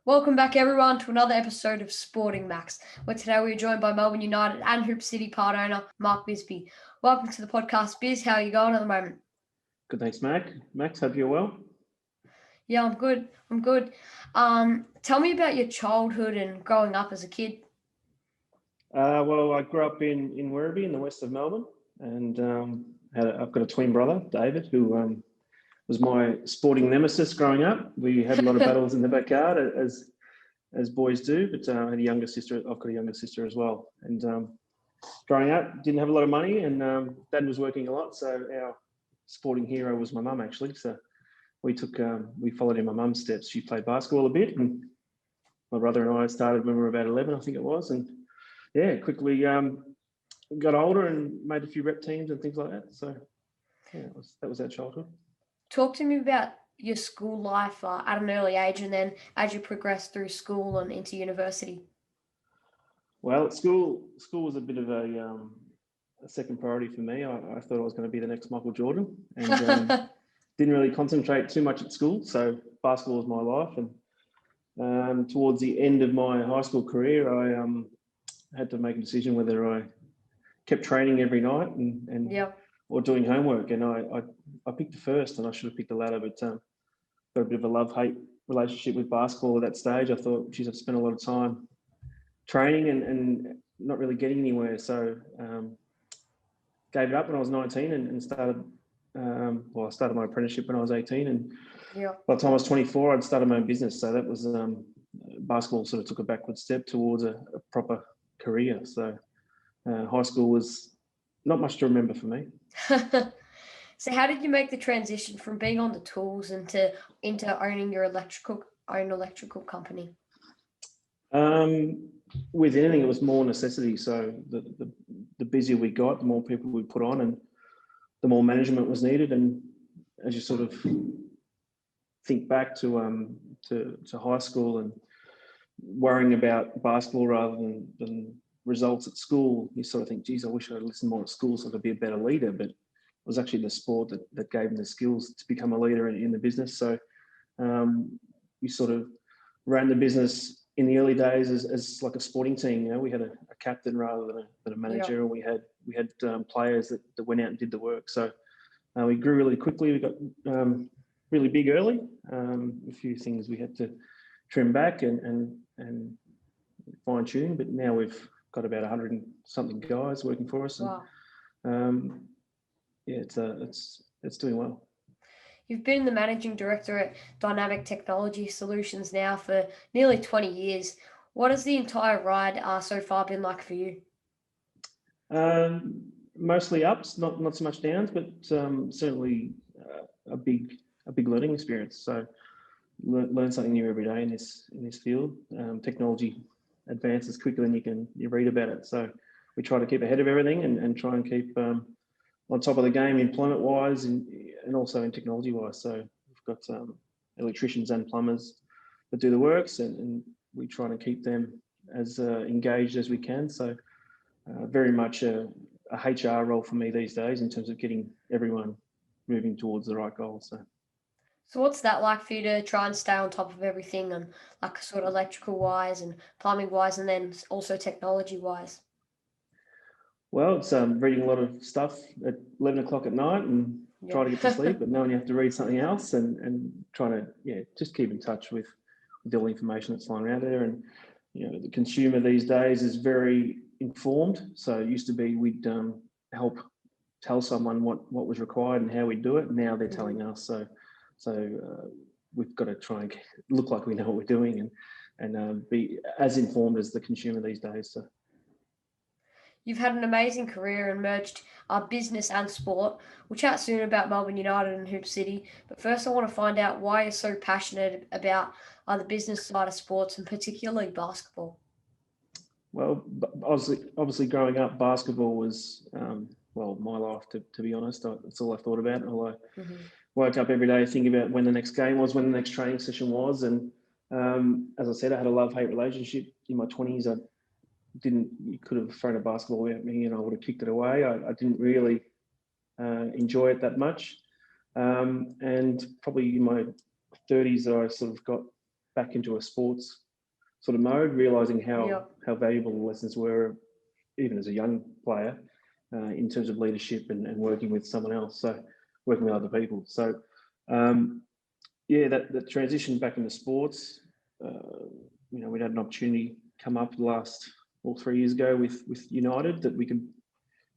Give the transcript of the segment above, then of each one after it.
Welcome back, everyone, to another episode of Sporting Max, where today we are joined by Melbourne United and Hoop City part owner Mark Bisby. Welcome to the podcast, Biz. How are you going at the moment? Good, thanks, Max, hope you're well. Yeah, I'm good. Tell me about your childhood and growing up as a kid. Well, I grew up in Werribee in the west of Melbourne, and I've got a twin brother, David, who was my sporting nemesis growing up. We had a lot of battles in the backyard, as boys do. But I had a younger sister. I've got a younger sister as well. And growing up, didn't have a lot of money, and Dad was working a lot, so our sporting hero was my mum, actually. So we followed in my mum's steps. She played basketball a bit, and my brother and I started when we were about 11, I think it was, and yeah, quickly got older and made a few rep teams and things like that. So yeah, that was our childhood. Talk to me about your school life at an early age, and then as you progressed through school and into university. Well, school was a bit of a second priority for me. I thought I was going to be the next Michael Jordan, and didn't really concentrate too much at school. So basketball was my life, and towards the end of my high school career, I had to make a decision whether I kept training every night or doing homework. And I picked the first, and I should have picked the latter, but got a bit of a love-hate relationship with basketball at that stage. I thought, geez, I've spent a lot of time training and not really getting anywhere. So gave it up when I was 19 and started, I started my apprenticeship when I was 18. And by the time I was 24, I'd started my own business. So that was, basketball sort of took a backward step towards a proper career. So high school was not much to remember for me. So how did you make the transition from being on the tools into owning your own electrical company? With anything, it was more necessity. So the busier we got, the more people we put on, and the more management was needed. And as you sort of think back to high school and worrying about basketball rather than results at school, you sort of think, geez, I wish I'd listened more at school so I could be a better leader. But it was actually the sport that gave them the skills to become a leader in the business. So we sort of ran the business in the early days as like a sporting team. You know, we had a captain rather than a manager, and we had players that went out and did the work. So we grew really quickly. We got really big early. A few things we had to trim back and fine tune, but now we've got about 100 and something guys working for us. Wow. And it's doing well. You've been the managing director at Dynamic Technology Solutions now for nearly 20 years. What has the entire ride so far been like for you? Mostly ups, not so much downs, but certainly a big learning experience. So learn something new every day in this field. Technology advances quicker than you read about it. So we try to keep ahead of everything and try and keep on top of the game, employment-wise and also in technology-wise. So we've got electricians and plumbers that do the works, and we try to keep them as engaged as we can. So very much a HR role for me these days in terms of getting everyone moving towards the right goals. So what's that like for you to try and stay on top of everything, and like sort of electrical-wise and plumbing-wise, and then also technology-wise? Well, it's reading a lot of stuff at 11 o'clock at night and try to get to sleep, but knowing you have to read something else and trying to just keep in touch with all the information that's flying around there. And the consumer these days is very informed. So it used to be we'd help tell someone what was required and how we do it. Now they're telling us. So we've got to try and look like we know what we're doing and be as informed as the consumer these days. So. You've had an amazing career and merged business and sport. We'll chat soon about Melbourne United and Hoop City, but first I want to find out why you're so passionate about the business side of sports and particularly basketball. Well, obviously growing up, basketball was, my life, to be honest. That's all I thought about. I woke up every day thinking about when the next game was, when the next training session was. And as I said, I had a love-hate relationship in my 20s. You could have thrown a basketball at me and I would have kicked it away. I didn't really enjoy it that much. And probably in my 30s, I sort of got back into a sports sort of mode, realising Yeah. how valuable the lessons were, even as a young player, in terms of leadership and working with someone else. So working with other people. So yeah, that transition back into sports. We had an opportunity come up the last 3 years ago with United that we could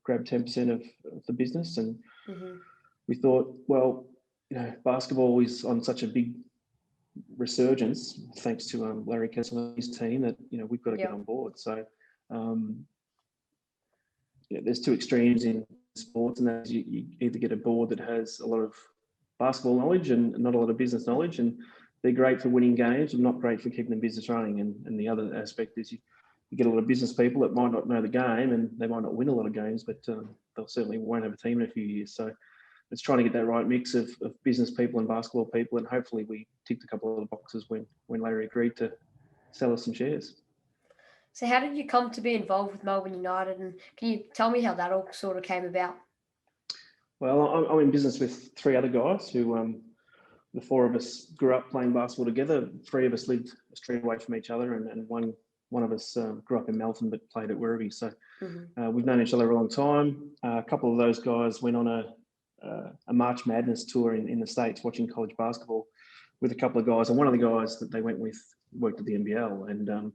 grab 10% of the business, and we thought, well, basketball is on such a big resurgence thanks to Larry Kessler and his team that we've got to get on board. So there's two extremes in sports, and that's you either get a board that has a lot of basketball knowledge and not a lot of business knowledge, and they're great for winning games and not great for keeping the business running. And the other aspect is you get a lot of business people that might not know the game and they might not win a lot of games, but they'll certainly won't have a team in a few years. So it's trying to get that right mix of business people and basketball people, and hopefully we ticked a couple of the boxes when Larry agreed to sell us some shares. So how did you come to be involved with Melbourne United, and can you tell me how that all sort of came about? Well, I'm in business with three other guys who, the four of us grew up playing basketball together. Three of us lived a street away from each other, and one of us grew up in Melbourne but played at Werribee. So we've known each other a long time. A couple of those guys went on a March Madness tour in the States watching college basketball with a couple of guys, and one of the guys that they went with worked at the NBL. And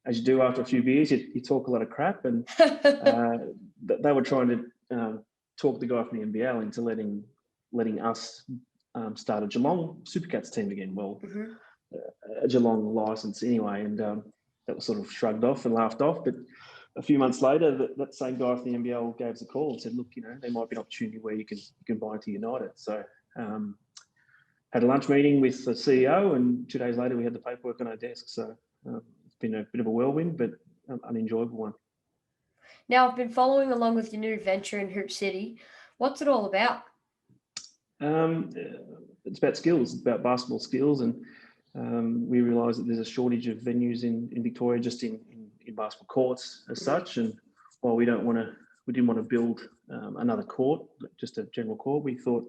as you do after a few beers, you talk a lot of crap, and they were trying to talk the guy from the NBL into letting us start a Geelong Supercats team again. Well, a Geelong license anyway, and that was sort of shrugged off and laughed off. But a few months later, that same guy from the NBL gave us a call and said, "Look, there might be an opportunity where you can buy into United." So had a lunch meeting with the CEO, and 2 days later we had the paperwork on our desk. So it's been a bit of a whirlwind, but an enjoyable one. Now, I've been following along with your new venture in Hoop City. What's it all about? It's about skills. It's about basketball skills, and we realise that there's a shortage of venues in Victoria, just in basketball courts as such. And while we didn't want to build another court, just a general court, we thought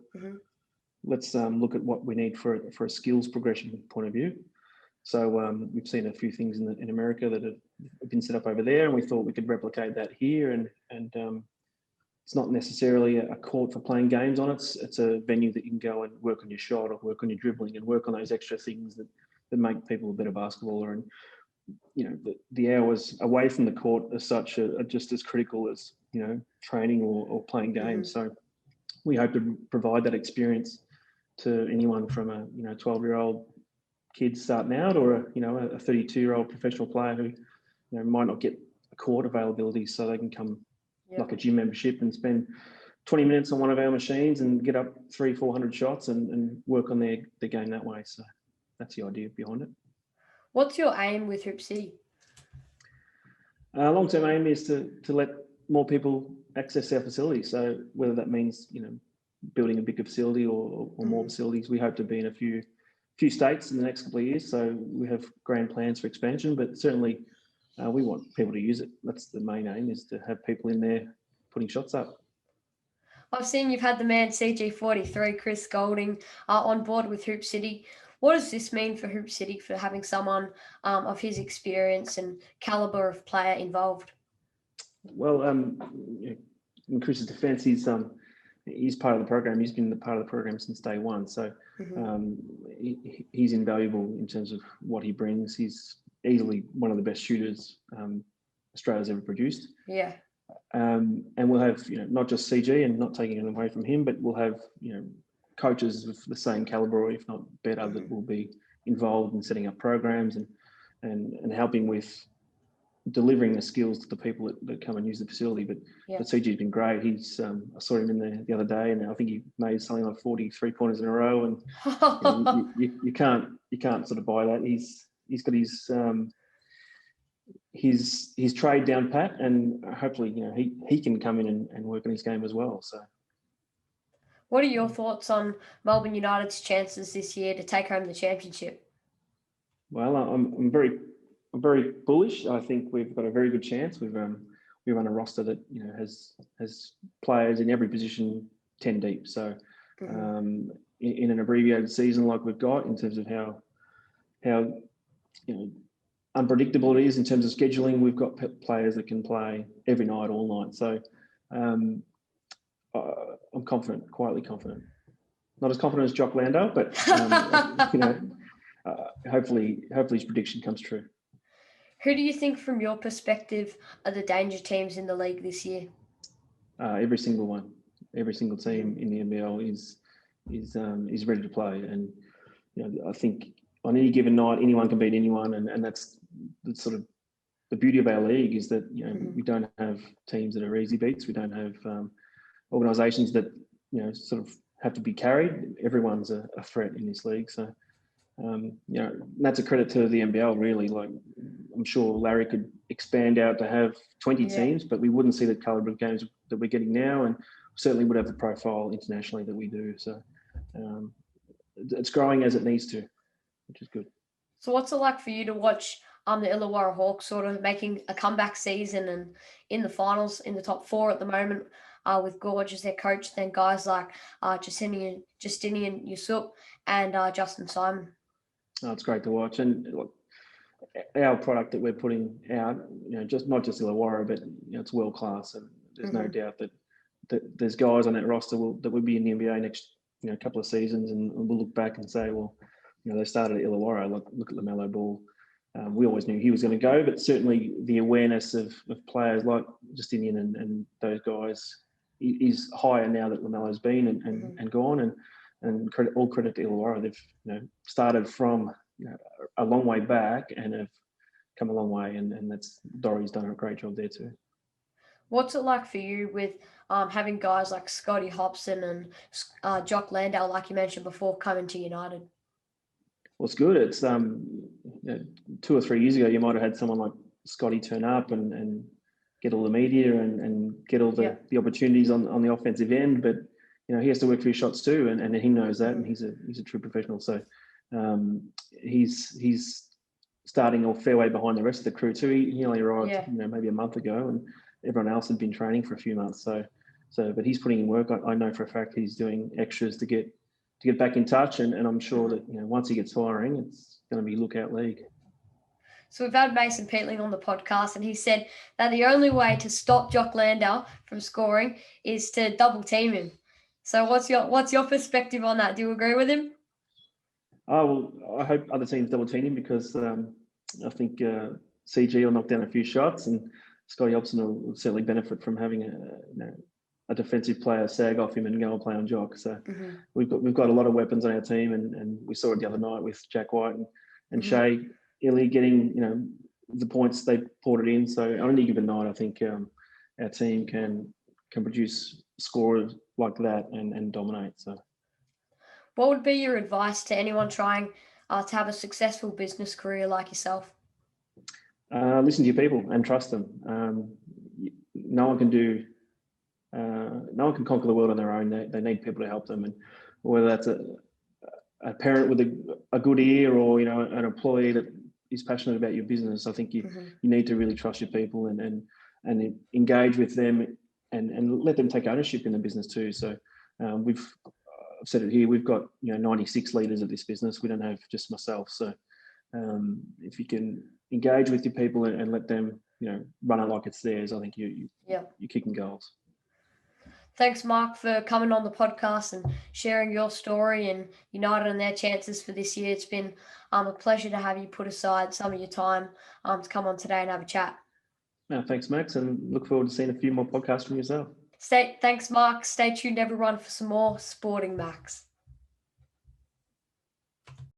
let's look at what we need for a skills progression point of view. So we've seen a few things in America that have been set up over there, and we thought we could replicate that here. And it's not necessarily a court for playing games on. It's a venue that you can go and work on your shot or work on your dribbling and work on those extra things that make people a better basketballer. And the hours away from the court as such are just as critical as training or playing games. So we hope to provide that experience to anyone from a 12-year-old kid starting out or a 32-year-old professional player who might not get a court availability, so they can come like a gym membership and spend 20 minutes on one of our machines and get up 300-400 shots and work on their game that way. So that's the idea behind it. What's your aim with Hoop City? Long-term aim is to let more people access our facilities. So whether that means building a bigger facility or more facilities, we hope to be in a few states in the next couple of years. So we have grand plans for expansion, but certainly we want people to use it. That's the main aim, is to have people in there putting shots up. I've seen you've had the man CG43, Chris Golding, on board with Hoop City. What does this mean for Hoop City, for having someone of his experience and calibre of player involved? Well, in Chris's defence, he's part of the program. He's been part of the program since day one. So he's invaluable in terms of what he brings. He's easily one of the best shooters Australia's ever produced. Yeah. And we'll have not just CG, and not taking it away from him, but we'll have coaches of the same calibre, or if not better, that will be involved in setting up programs and helping with delivering the skills to the people that come and use the facility. But CG's been great. He's I saw him in there the other day, and I think he made something like 43 pointers in a row, and you can't sort of buy that. He's got his trade down pat, and hopefully he can come in and work on his game as well. So what are your thoughts on Melbourne United's chances this year to take home the championship? Well, I'm very bullish. I think we've got a very good chance. We run a roster that has players in every position 10 deep. So in an abbreviated season like we've got, in terms of how how unpredictable it is in terms of scheduling. We've got players that can play every night, all night. So I'm confident, quietly confident. Not as confident as Jock Landau, but hopefully his prediction comes true. Who do you think, from your perspective, are the danger teams in the league this year? Every single one, every single team in the NBL is ready to play, and I think on any given night anyone can beat anyone, and that's sort of the beauty of our league, is that we don't have teams that are easy beats. We don't have organisations that sort of have to be carried. Everyone's a threat in this league, so that's a credit to the NBL, really. Like, I'm sure Larry could expand out to have 20 teams, but we wouldn't see the calibre of games that we're getting now, and certainly would have the profile internationally that we do. So it's growing as it needs to, which is good. So what's it like for you to watch the Illawarra Hawks sort of making a comeback season and in the finals, in the top 4 at the moment, with Gorge as their coach, then guys like Justinian Yusup and Justin Simon? Oh, it's great to watch, and look, our product that we're putting out, just not just Illawarra, but it's world class, and there's no doubt that there's guys on that roster that will be in the NBA next couple of seasons, and we'll look back and say, well, they started at Illawarra. Look at LaMelo Ball. We always knew he was going to go, but certainly the awareness of players like Justinian and those guys is higher now that LaMelo's been and gone, and all credit to Illawarra. They've started from a long way back and have come a long way, and that's Dory's done a great job there too. What's it like for you with having guys like Scotty Hopson and Jock Landau, like you mentioned before, coming to United? Well, it's good. It's 2 or 3 years ago, you might have had someone like Scotty turn up and get all the media and get all the opportunities on the offensive end, but he has to work for his shots too, and he knows that, and he's a true professional. So he's starting a fair way behind the rest of the crew too. He only arrived maybe a month ago, and everyone else had been training for a few months. So but he's putting in work. I know for a fact he's doing extras to get back in touch, and I'm sure that once he gets firing, it's going to be lookout league. So we've had Mason Peteling on the podcast, and he said that the only way to stop Jock Landau from scoring is to double team him. So what's your perspective on that? Do you agree with him? Oh, well, I hope other teams double team him, because I think CG will knock down a few shots, and Scotty Hopson will certainly benefit from having a defensive player sag off him and go and play on Jock. So we've got a lot of weapons on our team, and we saw it the other night with Jack White and Shea Illy getting the points they poured it in. So on any given night, I think our team can produce scores like that and dominate. So what would be your advice to anyone trying to have a successful business career like yourself? Listen to your people and trust them. No one can conquer the world on their own. They need people to help them, and whether that's a parent with a good ear, or an employee that is passionate about your business, I think you need to really trust your people and engage with them and let them take ownership in the business too. So I've said it here, we've got 96 leaders of this business. We don't have just myself. So if you can engage with your people and let them run it like it's theirs, I think you're kicking goals. Thanks, Mark, for coming on the podcast and sharing your story and United and their chances for this year. It's been a pleasure to have you put aside some of your time to come on today and have a chat. No, thanks, Max, and look forward to seeing a few more podcasts from yourself. Thanks, Mark. Stay tuned, everyone, for some more Sporting Max.